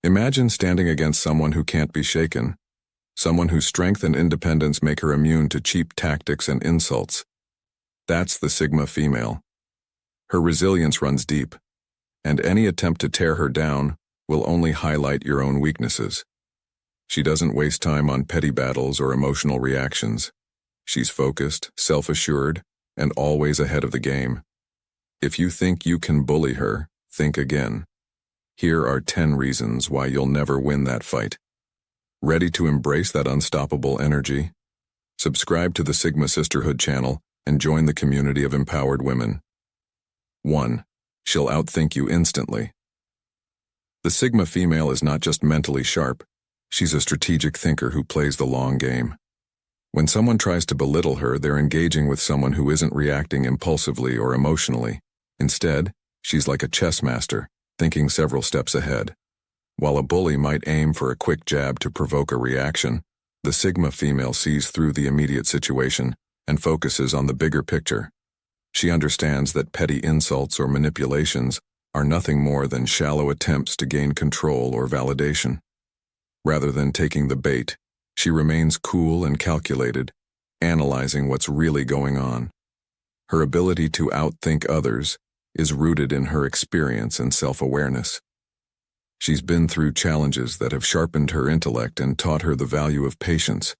Imagine standing against someone who can't be shaken, someone whose strength and independence make her immune to cheap tactics and insults. That's the Sigma female. Her resilience runs deep, and any attempt to tear her down will only highlight your own weaknesses. She doesn't waste time on petty battles or emotional reactions. She's focused, self-assured, and always ahead of the game. If you think you can bully her, think again. Here are 10 reasons why you'll never win that fight. Ready to embrace that unstoppable energy? Subscribe to the Sigma Sisterhood channel and join the community of empowered women. 1. She'll outthink you instantly. The Sigma female is not just mentally sharp, she's a strategic thinker who plays the long game. When someone tries to belittle her, they're engaging with someone who isn't reacting impulsively or emotionally. Instead, she's like a chess master, thinking several steps ahead. While a bully might aim for a quick jab to provoke a reaction, the Sigma female sees through the immediate situation and focuses on the bigger picture. She understands that petty insults or manipulations are nothing more than shallow attempts to gain control or validation. Rather than taking the bait, she remains cool and calculated, analyzing what's really going on. Her ability to outthink others is rooted in her experience and self-awareness. She's been through challenges that have sharpened her intellect and taught her the value of patience.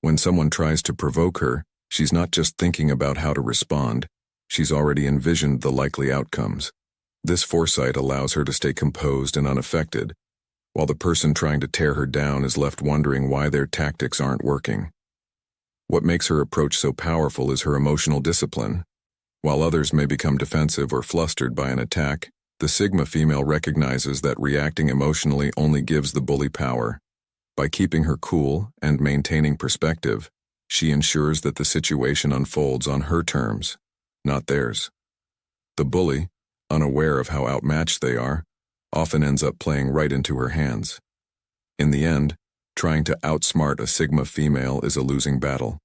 When someone tries to provoke her, she's not just thinking about how to respond, she's already envisioned the likely outcomes. This foresight allows her to stay composed and unaffected, while the person trying to tear her down is left wondering why their tactics aren't working. What makes her approach so powerful is her emotional discipline. While others may become defensive or flustered by an attack, the Sigma female recognizes that reacting emotionally only gives the bully power. By keeping her cool and maintaining perspective, she ensures that the situation unfolds on her terms, not theirs. The bully, unaware of how outmatched they are, often ends up playing right into her hands. In the end, trying to outsmart a Sigma female is a losing battle.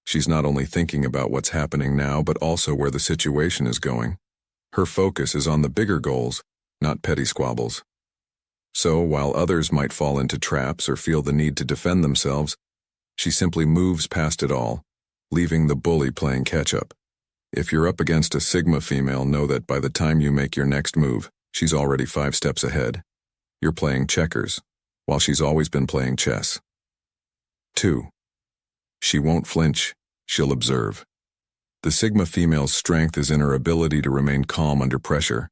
She's not only thinking about what's happening now, but also where the situation is going. Her focus is on the bigger goals, not petty squabbles. So, while others might fall into traps or feel the need to defend themselves, she simply moves past it all, leaving the bully playing catch-up. If you're up against a Sigma female, know that by the time you make your next move, she's already 5 steps ahead. You're playing checkers, while she's always been playing chess. 2. She won't flinch, she'll observe. The Sigma female's strength is in her ability to remain calm under pressure.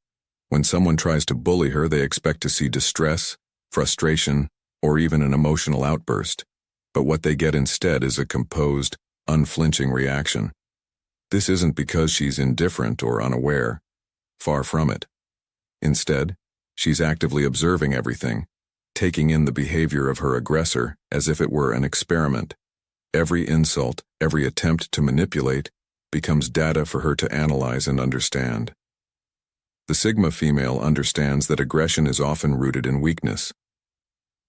When someone tries to bully her, they expect to see distress, frustration, or even an emotional outburst. But what they get instead is a composed, unflinching reaction. This isn't because she's indifferent or unaware. Far from it. Instead, she's actively observing everything, taking in the behavior of her aggressor as if it were an experiment. Every insult, every attempt to manipulate, becomes data for her to analyze and understand. The Sigma female understands that aggression is often rooted in weakness.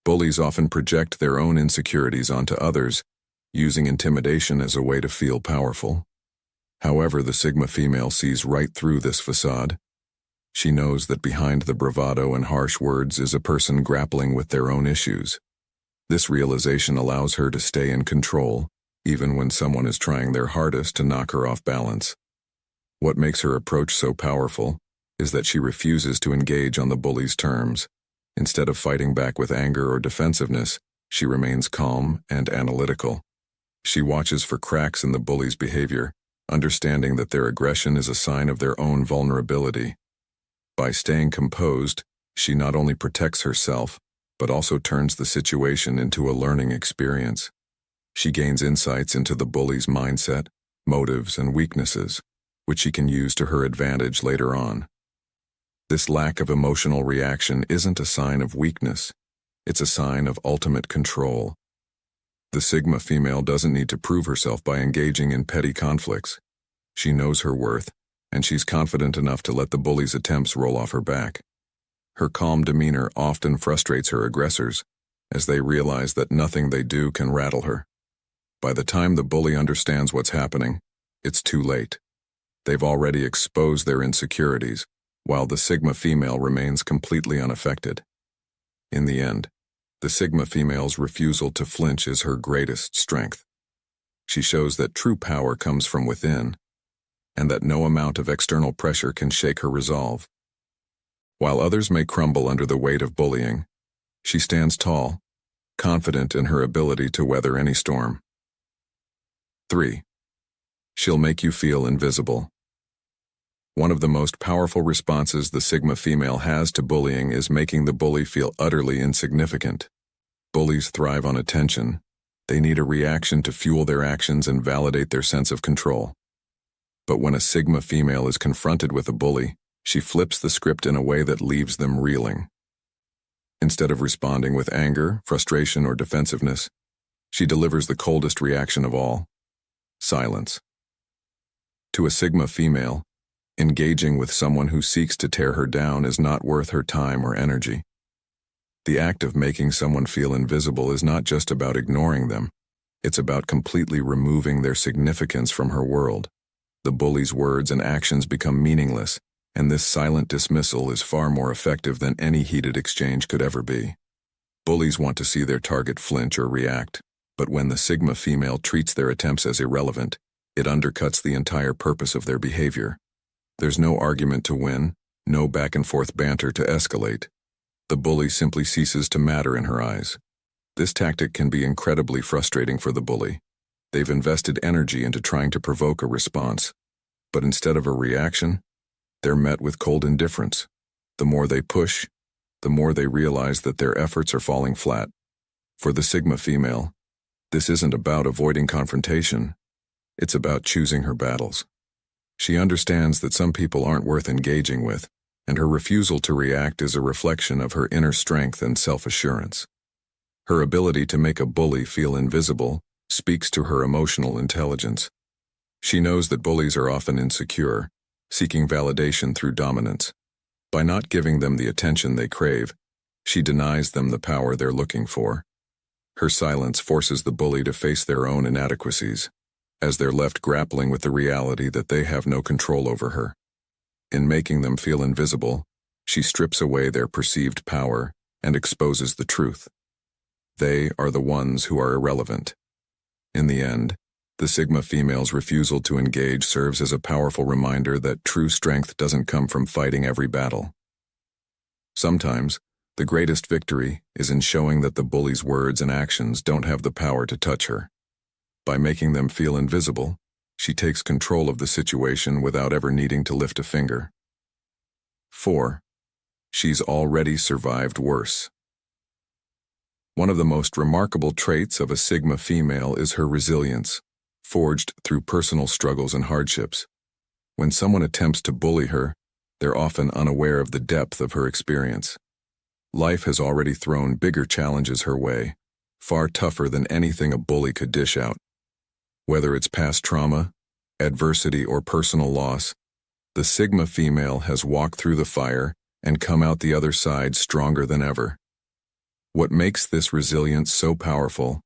Bullies often project their own insecurities onto others, using intimidation as a way to feel powerful. However, the Sigma female sees right through this facade. She knows that behind the bravado and harsh words is a person grappling with their own issues. This realization allows her to stay in control, even when someone is trying their hardest to knock her off balance. What makes her approach so powerful is that she refuses to engage on the bully's terms. Instead of fighting back with anger or defensiveness, she remains calm and analytical. She watches for cracks in the bully's behavior, understanding that their aggression is a sign of their own vulnerability. By staying composed, she not only protects herself, but also turns the situation into a learning experience. She gains insights into the bully's mindset, motives, and weaknesses, which she can use to her advantage later on. This lack of emotional reaction isn't a sign of weakness, it's a sign of ultimate control. The Sigma female doesn't need to prove herself by engaging in petty conflicts. She knows her worth, and she's confident enough to let the bully's attempts roll off her back. Her calm demeanor often frustrates her aggressors, as they realize that nothing they do can rattle her. By the time the bully understands what's happening, it's too late. They've already exposed their insecurities, while the Sigma female remains completely unaffected. In the end, the Sigma female's refusal to flinch is her greatest strength. She shows that true power comes from within, and that no amount of external pressure can shake her resolve. While others may crumble under the weight of bullying, she stands tall, confident in her ability to weather any storm. 3. She'll make you feel invisible. One of the most powerful responses the Sigma female has to bullying is making the bully feel utterly insignificant. Bullies thrive on attention. They need a reaction to fuel their actions and validate their sense of control. But when a Sigma female is confronted with a bully, she flips the script in a way that leaves them reeling. Instead of responding with anger, frustration, or defensiveness, she delivers the coldest reaction of all: silence. To a Sigma female, engaging with someone who seeks to tear her down is not worth her time or energy. The act of making someone feel invisible is not just about ignoring them, it's about completely removing their significance from her world. The bully's words and actions become meaningless, and this silent dismissal is far more effective than any heated exchange could ever be. Bullies want to see their target flinch or react, but when the Sigma female treats their attempts as irrelevant, it undercuts the entire purpose of their behavior. There's no argument to win, no back-and-forth banter to escalate. The bully simply ceases to matter in her eyes. This tactic can be incredibly frustrating for the bully. They've invested energy into trying to provoke a response, but instead of a reaction, they're met with cold indifference. The more they push, the more they realize that their efforts are falling flat. For the Sigma female, this isn't about avoiding confrontation. It's about choosing her battles. She understands that some people aren't worth engaging with, and her refusal to react is a reflection of her inner strength and self-assurance. Her ability to make a bully feel invisible speaks to her emotional intelligence. She knows that bullies are often insecure, seeking validation through dominance. By not giving them the attention they crave, she denies them the power they're looking for. Her silence forces the bully to face their own inadequacies, as they're left grappling with the reality that they have no control over her. In making them feel invisible, she strips away their perceived power and exposes the truth. They are the ones who are irrelevant. In the end, the Sigma female's refusal to engage serves as a powerful reminder that true strength doesn't come from fighting every battle. Sometimes, the greatest victory is in showing that the bully's words and actions don't have the power to touch her. By making them feel invisible, she takes control of the situation without ever needing to lift a finger. 4. She's already survived worse. One of the most remarkable traits of a Sigma female is her resilience, forged through personal struggles and hardships. When someone attempts to bully her, they're often unaware of the depth of her experience. Life has already thrown bigger challenges her way, far tougher than anything a bully could dish out. Whether it's past trauma, adversity, or personal loss, the Sigma female has walked through the fire and come out the other side stronger than ever. What makes this resilience so powerful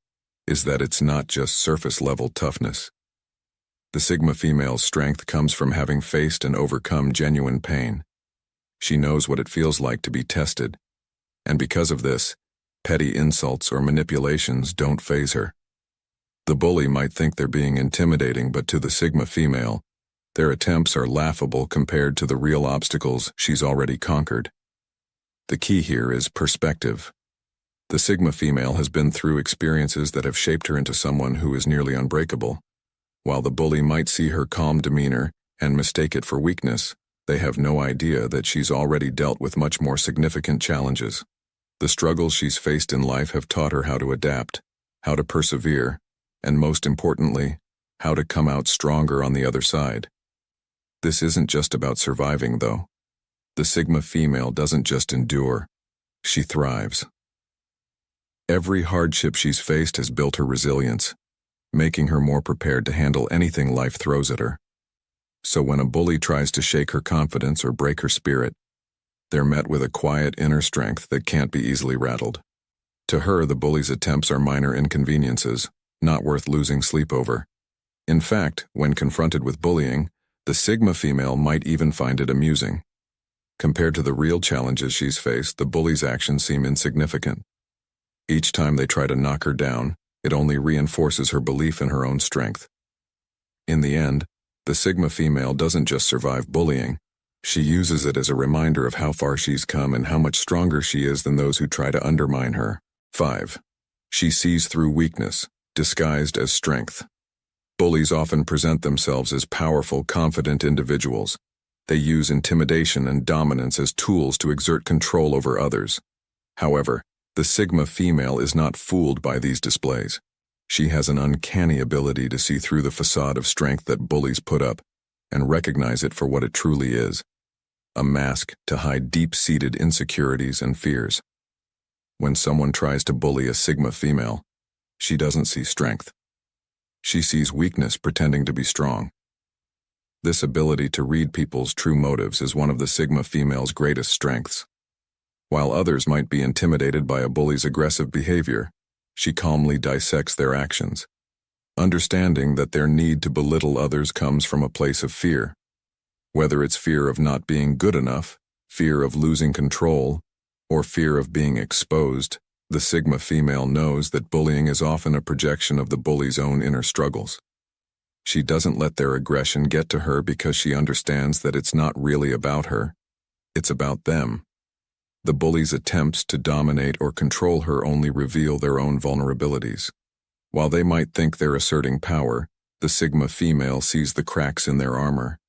is that it's not just surface-level toughness. The Sigma female's strength comes from having faced and overcome genuine pain. She knows what it feels like to be tested, and because of this, petty insults or manipulations don't faze her. The bully might think they're being intimidating, but to the Sigma female, their attempts are laughable compared to the real obstacles she's already conquered. The key here is perspective. The Sigma female has been through experiences that have shaped her into someone who is nearly unbreakable. While the bully might see her calm demeanor and mistake it for weakness, they have no idea that she's already dealt with much more significant challenges. The struggles she's faced in life have taught her how to adapt, how to persevere, and most importantly, how to come out stronger on the other side. This isn't just about surviving, though. The Sigma female doesn't just endure, she thrives. Every hardship she's faced has built her resilience, making her more prepared to handle anything life throws at her. So when a bully tries to shake her confidence or break her spirit, they're met with a quiet inner strength that can't be easily rattled. To her, the bully's attempts are minor inconveniences, not worth losing sleep over. In fact, when confronted with bullying, the Sigma female might even find it amusing. Compared to the real challenges she's faced, the bully's actions seem insignificant. Each time they try to knock her down, it only reinforces her belief in her own strength. In the end, the Sigma female doesn't just survive bullying, she uses it as a reminder of how far she's come and how much stronger she is than those who try to undermine her. 5. She sees through weakness, disguised as strength. Bullies often present themselves as powerful, confident individuals. They use intimidation and dominance as tools to exert control over others. However, the Sigma female is not fooled by these displays. She has an uncanny ability to see through the facade of strength that bullies put up and recognize it for what it truly is: a mask to hide deep-seated insecurities and fears. When someone tries to bully a Sigma female, she doesn't see strength. She sees weakness pretending to be strong. This ability to read people's true motives is one of the Sigma female's greatest strengths. While others might be intimidated by a bully's aggressive behavior, she calmly dissects their actions, understanding that their need to belittle others comes from a place of fear. Whether it's fear of not being good enough, fear of losing control, or fear of being exposed, the Sigma female knows that bullying is often a projection of the bully's own inner struggles. She doesn't let their aggression get to her because she understands that it's not really about her, it's about them. The bully's attempts to dominate or control her only reveal their own vulnerabilities. While they might think they're asserting power, the Sigma female sees the cracks in their armor.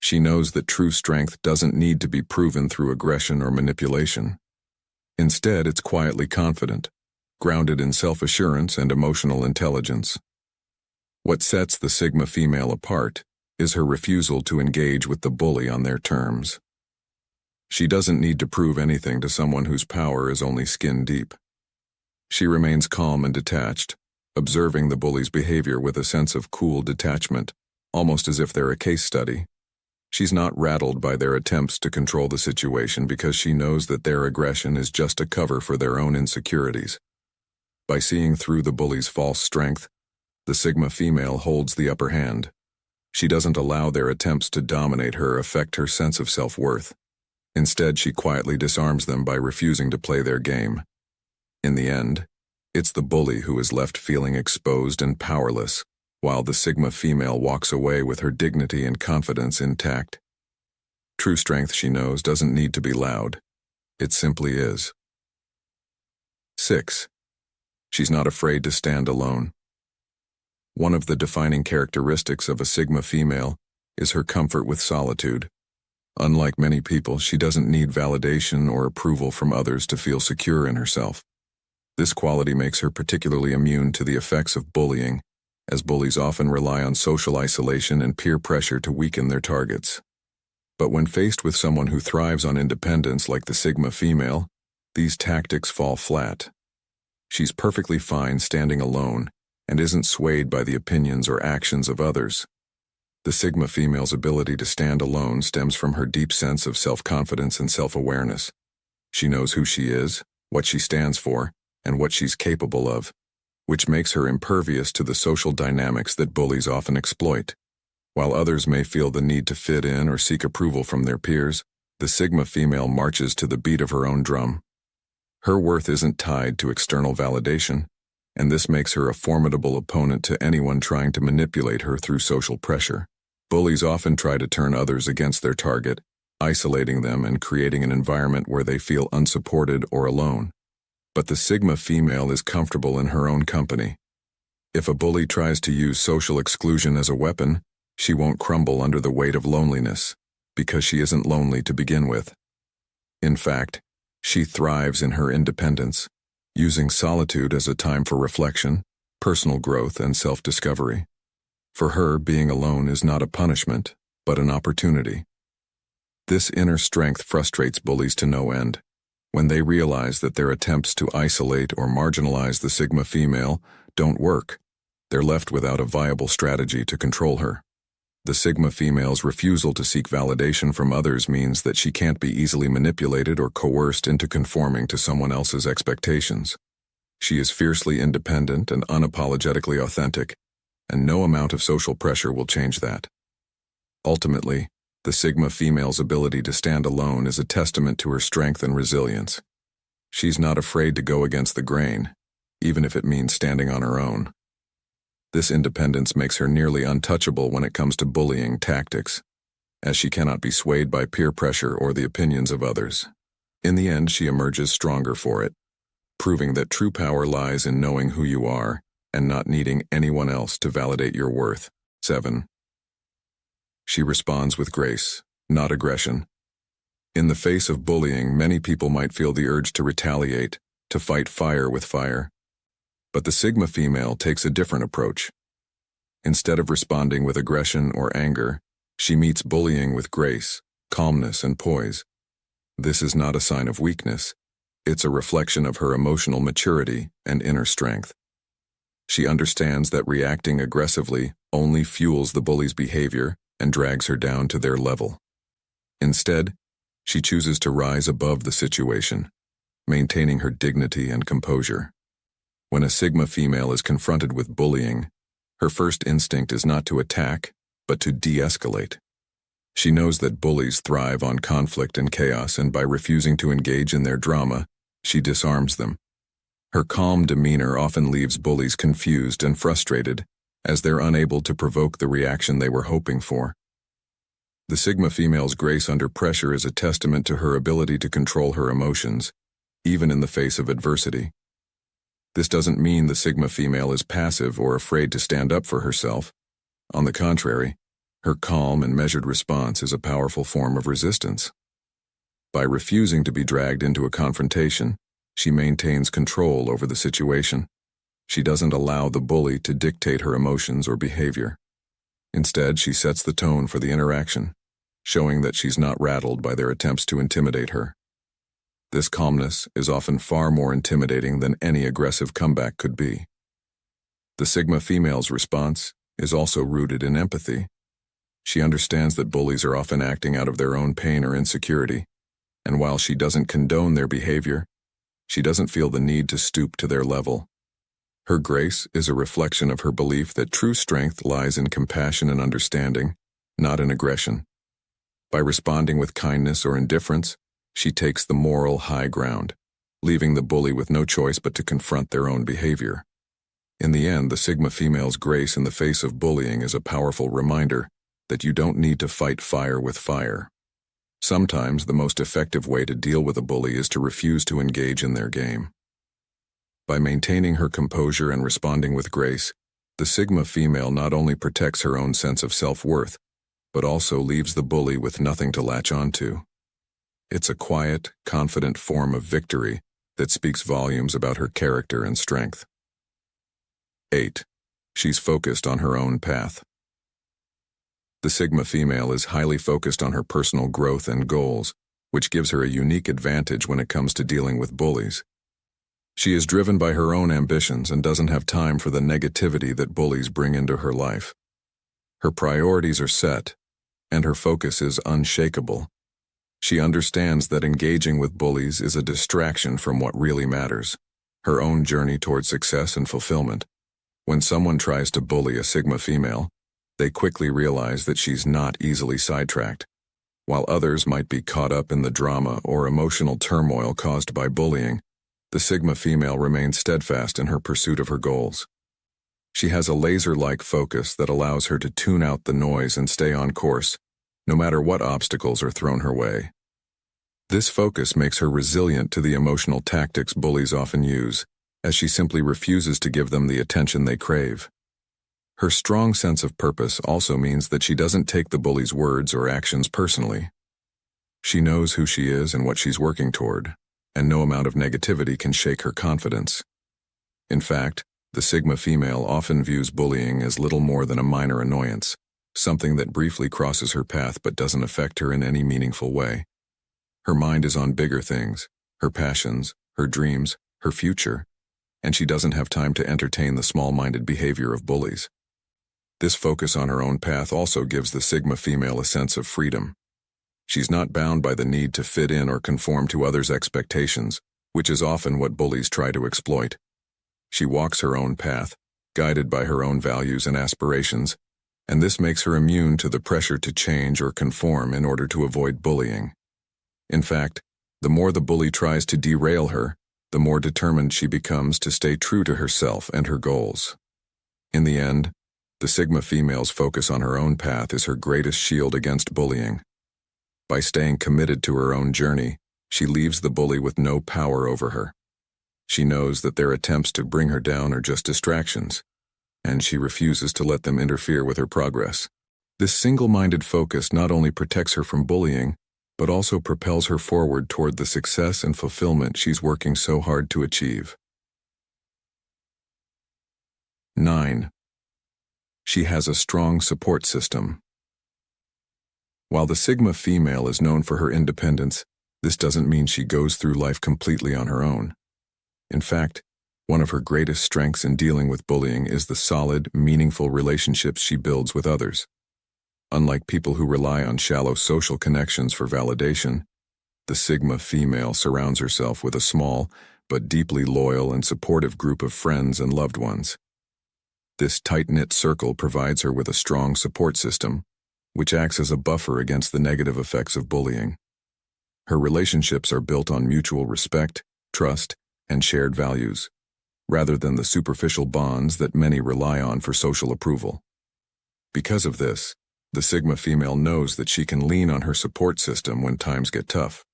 She knows that true strength doesn't need to be proven through aggression or manipulation. Instead, it's quietly confident, grounded in self-assurance and emotional intelligence. What sets the Sigma female apart is her refusal to engage with the bully on their terms. She doesn't need to prove anything to someone whose power is only skin deep. She remains calm and detached, observing the bully's behavior with a sense of cool detachment, almost as if they're a case study. She's not rattled by their attempts to control the situation because she knows that their aggression is just a cover for their own insecurities. By seeing through the bully's false strength, the Sigma female holds the upper hand. She doesn't allow their attempts to dominate her affect her sense of self-worth. Instead, she quietly disarms them by refusing to play their game. In the end, it's the bully who is left feeling exposed and powerless, while the Sigma female walks away with her dignity and confidence intact. True strength, she knows, doesn't need to be loud. It simply is. 6. She's not afraid to stand alone. One of the defining characteristics of a Sigma female is her comfort with solitude. Unlike many people, she doesn't need validation or approval from others to feel secure in herself. This quality makes her particularly immune to the effects of bullying, as bullies often rely on social isolation and peer pressure to weaken their targets. But when faced with someone who thrives on independence like the Sigma female, these tactics fall flat. She's perfectly fine standing alone and isn't swayed by the opinions or actions of others. The Sigma female's ability to stand alone stems from her deep sense of self-confidence and self-awareness. She knows who she is, what she stands for, and what she's capable of, which makes her impervious to the social dynamics that bullies often exploit. While others may feel the need to fit in or seek approval from their peers, the Sigma female marches to the beat of her own drum. Her worth isn't tied to external validation, and this makes her a formidable opponent to anyone trying to manipulate her through social pressure. Bullies often try to turn others against their target, isolating them and creating an environment where they feel unsupported or alone. But the Sigma female is comfortable in her own company. If a bully tries to use social exclusion as a weapon, she won't crumble under the weight of loneliness, because she isn't lonely to begin with. In fact, she thrives in her independence, using solitude as a time for reflection, personal growth, and self-discovery. For her, being alone is not a punishment, but an opportunity. This inner strength frustrates bullies to no end. When they realize that their attempts to isolate or marginalize the Sigma female don't work, they're left without a viable strategy to control her. The Sigma female's refusal to seek validation from others means that she can't be easily manipulated or coerced into conforming to someone else's expectations. She is fiercely independent and unapologetically authentic, and no amount of social pressure will change that. Ultimately, The Sigma female's ability to stand alone is a testament to her strength and resilience. She's not afraid to go against the grain, even if it means standing on her own. This independence makes her nearly untouchable when it comes to bullying tactics, as she cannot be swayed by peer pressure or the opinions of others. In the end, she emerges stronger for it, proving that true power lies in knowing who you are and not needing anyone else to validate your worth. 7. She responds with grace, not aggression. In the face of bullying, many people might feel the urge to retaliate, to fight fire with fire. But the Sigma female takes a different approach. Instead of responding with aggression or anger, she meets bullying with grace, calmness, and poise. This is not a sign of weakness. It's a reflection of her emotional maturity and inner strength. She understands that reacting aggressively only fuels the bully's behavior and drags her down to their level. Instead, she chooses to rise above the situation, maintaining her dignity and composure. When a Sigma female is confronted with bullying, her first instinct is not to attack, but to de-escalate. She knows that bullies thrive on conflict and chaos, and by refusing to engage in their drama, she disarms them. Her calm demeanor often leaves bullies confused and frustrated, as they're unable to provoke the reaction they were hoping for. The Sigma female's grace under pressure is a testament to her ability to control her emotions, even in the face of adversity. This doesn't mean the Sigma female is passive or afraid to stand up for herself. On the contrary, her calm and measured response is a powerful form of resistance. By refusing to be dragged into a confrontation, she maintains control over the situation. She doesn't allow the bully to dictate her emotions or behavior. Instead, she sets the tone for the interaction, showing that she's not rattled by their attempts to intimidate her. This calmness is often far more intimidating than any aggressive comeback could be. The Sigma female's response is also rooted in empathy. She understands that bullies are often acting out of their own pain or insecurity, and while she doesn't condone their behavior, she doesn't feel the need to stoop to their level. Her grace is a reflection of her belief that true strength lies in compassion and understanding, not in aggression. By responding with kindness or indifference, she takes the moral high ground, leaving the bully with no choice but to confront their own behavior. In the end, the Sigma female's grace in the face of bullying is a powerful reminder that you don't need to fight fire with fire. Sometimes the most effective way to deal with a bully is to refuse to engage in their game. By maintaining her composure and responding with grace, the Sigma female not only protects her own sense of self-worth, but also leaves the bully with nothing to latch onto. It's a quiet, confident form of victory that speaks volumes about her character and strength. 8. She's focused on her own path. The Sigma female is highly focused on her personal growth and goals, which gives her a unique advantage when it comes to dealing with bullies. She is driven by her own ambitions and doesn't have time for the negativity that bullies bring into her life. Her priorities are set, and her focus is unshakable. She understands that engaging with bullies is a distraction from what really matters, her own journey toward success and fulfillment. When someone tries to bully a Sigma female, they quickly realize that she's not easily sidetracked. While others might be caught up in the drama or emotional turmoil caused by bullying, the Sigma female remains steadfast in her pursuit of her goals. She has a laser-like focus that allows her to tune out the noise and stay on course, no matter what obstacles are thrown her way. This focus makes her resilient to the emotional tactics bullies often use, as she simply refuses to give them the attention they crave. Her strong sense of purpose also means that she doesn't take the bully's words or actions personally. She knows who she is and what she's working toward, and no amount of negativity can shake her confidence. In fact, the Sigma female often views bullying as little more than a minor annoyance, something that briefly crosses her path but doesn't affect her in any meaningful way. Her mind is on bigger things, her passions, her dreams, her future, and she doesn't have time to entertain the small-minded behavior of bullies. This focus on her own path also gives the Sigma female a sense of freedom. She's not bound by the need to fit in or conform to others' expectations, which is often what bullies try to exploit. She walks her own path, guided by her own values and aspirations, and this makes her immune to the pressure to change or conform in order to avoid bullying. In fact, the more the bully tries to derail her, the more determined she becomes to stay true to herself and her goals. In the end, the Sigma female's focus on her own path is her greatest shield against bullying. By staying committed to her own journey, she leaves the bully with no power over her. She knows that their attempts to bring her down are just distractions, and she refuses to let them interfere with her progress. This single-minded focus not only protects her from bullying, but also propels her forward toward the success and fulfillment she's working so hard to achieve. 9. She has a strong support system. While the Sigma female is known for her independence, this doesn't mean she goes through life completely on her own. In fact, one of her greatest strengths in dealing with bullying is the solid, meaningful relationships she builds with others. Unlike people who rely on shallow social connections for validation, the Sigma female surrounds herself with a small but deeply loyal and supportive group of friends and loved ones. This tight-knit circle provides her with a strong support system, which acts as a buffer against the negative effects of bullying. Her relationships are built on mutual respect, trust, and shared values, rather than the superficial bonds that many rely on for social approval. Because of this, the Sigma female knows that she can lean on her support system when times get tough.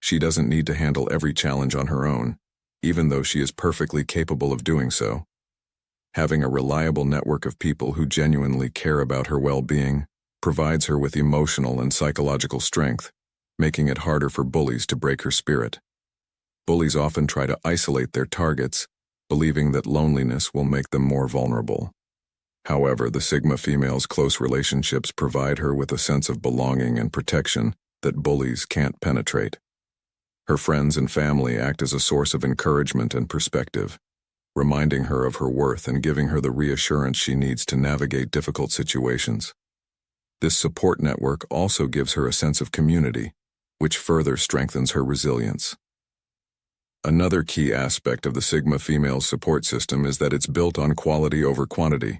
She doesn't need to handle every challenge on her own, even though she is perfectly capable of doing so. Having a reliable network of people who genuinely care about her well-being provides her with emotional and psychological strength, making it harder for bullies to break her spirit. Bullies often try to isolate their targets, believing that loneliness will make them more vulnerable. However, the Sigma female's close relationships provide her with a sense of belonging and protection that bullies can't penetrate. Her friends and family act as a source of encouragement and perspective, reminding her of her worth and giving her the reassurance she needs to navigate difficult situations. This support network also gives her a sense of community, which further strengthens her resilience. Another key aspect of the Sigma female's support system is that it's built on quality over quantity.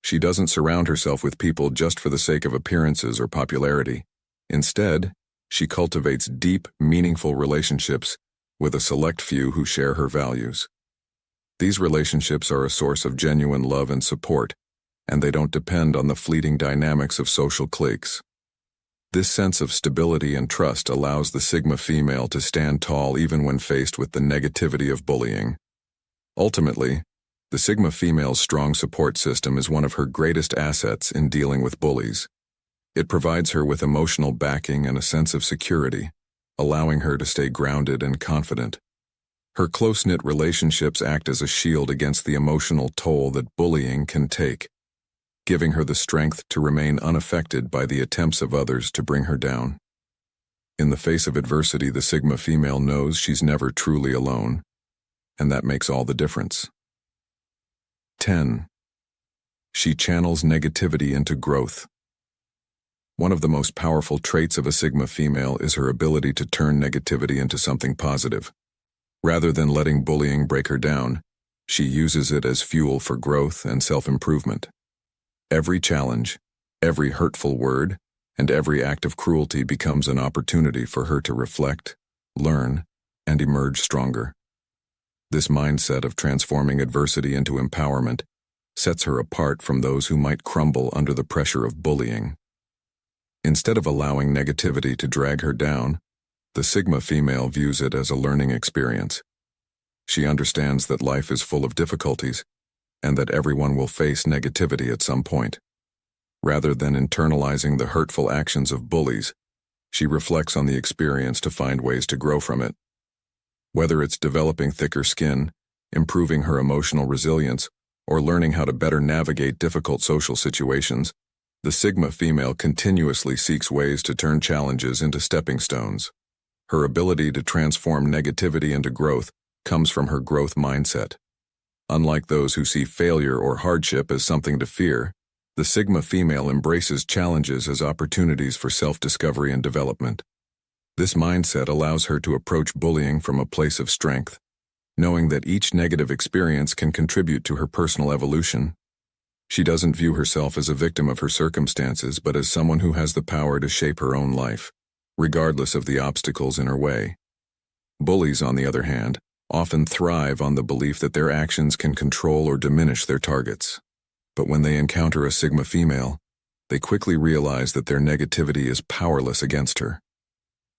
She doesn't surround herself with people just for the sake of appearances or popularity. Instead, she cultivates deep, meaningful relationships with a select few who share her values. These relationships are a source of genuine love and support, and they don't depend on the fleeting dynamics of social cliques. This sense of stability and trust allows the Sigma female to stand tall even when faced with the negativity of bullying. Ultimately, the Sigma female's strong support system is one of her greatest assets in dealing with bullies. It provides her with emotional backing and a sense of security, allowing her to stay grounded and confident. Her close-knit relationships act as a shield against the emotional toll that bullying can take, giving her the strength to remain unaffected by the attempts of others to bring her down. In the face of adversity, the Sigma female knows she's never truly alone, and that makes all the difference. 10. She channels negativity into growth. One of the most powerful traits of a Sigma female is her ability to turn negativity into something positive. Rather than letting bullying break her down, she uses it as fuel for growth and self-improvement. Every challenge, every hurtful word, and every act of cruelty becomes an opportunity for her to reflect, learn, and emerge stronger. This mindset of transforming adversity into empowerment sets her apart from those who might crumble under the pressure of bullying. Instead of allowing negativity to drag her down, the Sigma female views it as a learning experience. She understands that life is full of difficulties, and that everyone will face negativity at some point. Rather than internalizing the hurtful actions of bullies, she reflects on the experience to find ways to grow from it. Whether it's developing thicker skin, improving her emotional resilience, or learning how to better navigate difficult social situations, the Sigma female continuously seeks ways to turn challenges into stepping stones. Her ability to transform negativity into growth comes from her growth mindset. Unlike those who see failure or hardship as something to fear, the Sigma female embraces challenges as opportunities for self-discovery and development. This mindset allows her to approach bullying from a place of strength, knowing that each negative experience can contribute to her personal evolution. She doesn't view herself as a victim of her circumstances, but as someone who has the power to shape her own life, regardless of the obstacles in her way. Bullies, on the other hand, often thrive on the belief that their actions can control or diminish their targets. But when they encounter a Sigma female, they quickly realize that their negativity is powerless against her.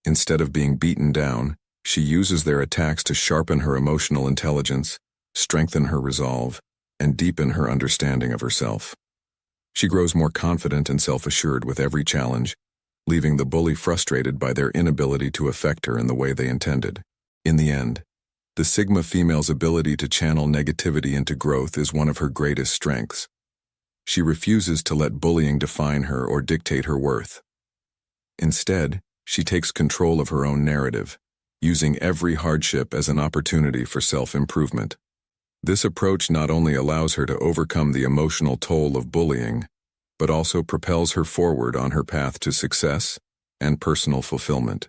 Instead of being beaten down, she uses their attacks to sharpen her emotional intelligence, strengthen her resolve, and deepen her understanding of herself. She grows more confident and self-assured with every challenge, leaving the bully frustrated by their inability to affect her in the way they intended. In the end, the Sigma female's ability to channel negativity into growth is one of her greatest strengths. She refuses to let bullying define her or dictate her worth. Instead, she takes control of her own narrative, using every hardship as an opportunity for self-improvement. This approach not only allows her to overcome the emotional toll of bullying, but also propels her forward on her path to success and personal fulfillment.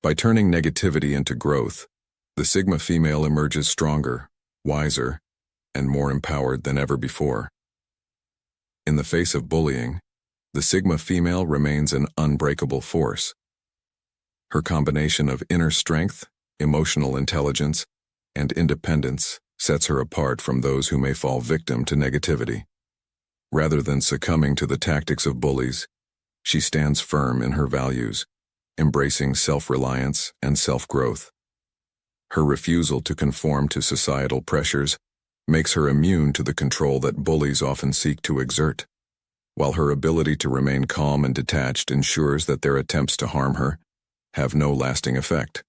By turning negativity into growth, the Sigma female emerges stronger, wiser, and more empowered than ever before. In the face of bullying, the Sigma female remains an unbreakable force. Her combination of inner strength, emotional intelligence, and independence sets her apart from those who may fall victim to negativity. Rather than succumbing to the tactics of bullies, she stands firm in her values, embracing self-reliance and self-growth. Her refusal to conform to societal pressures makes her immune to the control that bullies often seek to exert, while her ability to remain calm and detached ensures that their attempts to harm her have no lasting effect.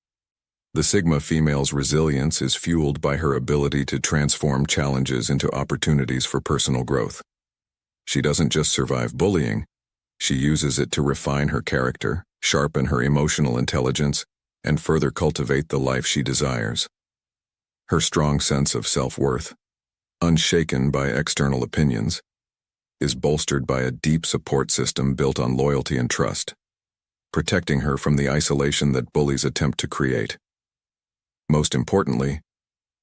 The Sigma female's resilience is fueled by her ability to transform challenges into opportunities for personal growth. She doesn't just survive bullying, she uses it to refine her character, sharpen her emotional intelligence, and further cultivate the life she desires. Her strong sense of self-worth, unshaken by external opinions, is bolstered by a deep support system built on loyalty and trust, protecting her from the isolation that bullies attempt to create. Most importantly,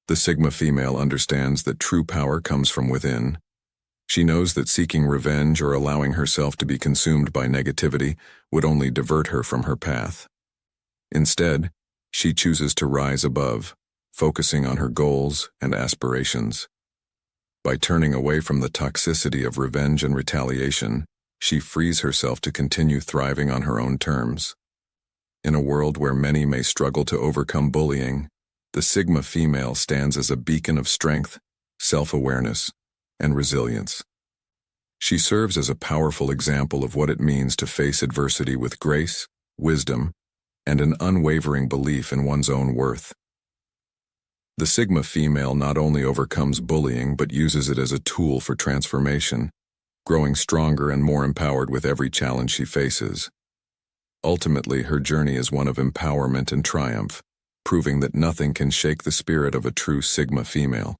the Sigma female understands that true power comes from within. She knows that seeking revenge or allowing herself to be consumed by negativity would only divert her from her path. Instead, she chooses to rise above, focusing on her goals and aspirations. By turning away from the toxicity of revenge and retaliation, she frees herself to continue thriving on her own terms. In a world where many may struggle to overcome bullying, the Sigma female stands as a beacon of strength, self-awareness, and resilience. She serves as a powerful example of what it means to face adversity with grace, wisdom, and an unwavering belief in one's own worth. The Sigma female not only overcomes bullying but uses it as a tool for transformation, growing stronger and more empowered with every challenge she faces. Ultimately, her journey is one of empowerment and triumph, proving that nothing can shake the spirit of a true Sigma female.